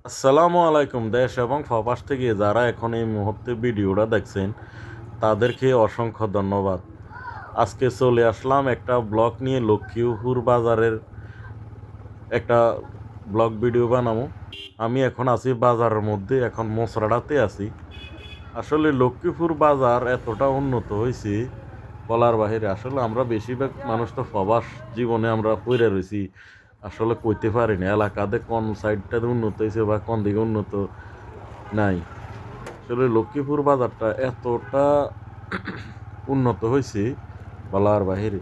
আসসালামু আলাইকুম। দেশ এবং প্রবাস থেকে যারা এখন এই মুহূর্তে ভিডিওটা দেখছেন তাদেরকে অসংখ্য ধন্যবাদ। আজকে চলে আসলাম একটা ব্লগ নিয়ে, লক্ষ্মীপুর বাজারের একটা ব্লগ ভিডিও বানাবো। আমি এখন আছি বাজারের মধ্যে, এখন মসরাডাতে আছি। আসলে লক্ষ্মীপুর বাজার এতটা উন্নত হয়েছে বলার বাহিরে। আসলে আমরা বেশিরভাগ মানুষ তো প্রবাস জীবনে আমরা পড়ে রয়েছি, আসলে কইতে পারি না এলাকাতে কোন সাইডটাতে উন্নত হয়েছে বা কোন দিকে উন্নত নাই। আসলে লক্ষ্মীপুর বাজারটা এতটা উন্নত হয়েছে বলার বাহিরে।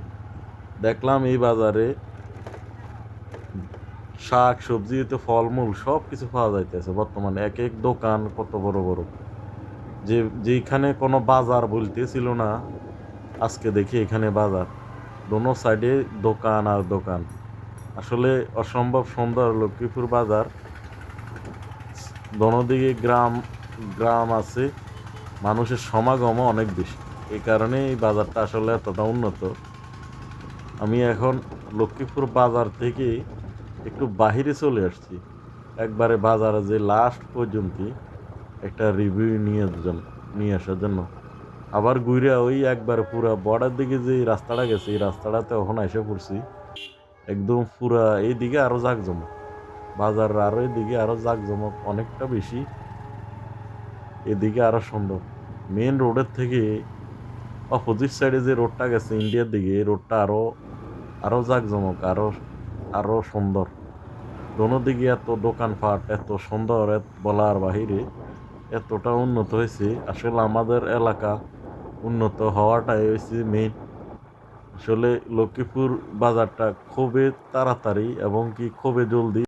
দেখলাম এই বাজারে শাক সবজি তো ফলমূল সব কিছু পাওয়া যাইতেছে বর্তমানে। এক এক দোকান কত বড় বড়, যেখানে কোনো বাজার বলতে ছিল না, আজকে দেখি এখানে বাজার, দোনো সাইডে দোকান আর দোকান। আসলে অসম্ভব সুন্দর লক্ষ্মীপুর বাজার। দোনো দিকে গ্রাম গ্রাম আছে, মানুষের সমাগমও অনেক বেশি। এই কারণে এই বাজারটা আসলে এতটা উন্নত। আমি এখন লক্ষ্মীপুর বাজার থেকে একটু বাহিরে চলে আসছি, একবারে বাজারে যে লাস্ট পর্যন্ত একটা রিভিউ নিয়ে আসার জন্য। আবার ঘুরে ওই একবার পুরা বর্ডার দিকে যে রাস্তাটা গেছে, এই রাস্তাটাতে এখন এসে পড়ছি। একদম পুরা এইদিকে আরো জাঁকজমক, বাজার আরো এদিকে আরো জাঁকজমক অনেকটা বেশি, এদিকে আরো সুন্দর। মেন রোডের থেকে অপোজিট সাইডে যে রোডটা গেছে ইন্ডিয়ার দিকে, এই রোডটা আরো আরো জাঁকজমক, আরো আরো সুন্দর। দোনো দিকে এত দোকানপাট, এত সুন্দর, বলার বাহিরে এতটা উন্নত হয়েছে। আসলে আমাদের এলাকা উন্নত হওয়াটাই হয়েছে মেইন। আসলে লক্ষ্মীপুর বাজারটা খুবই তাড়াতাড়ি এবং কি খুবই জলদি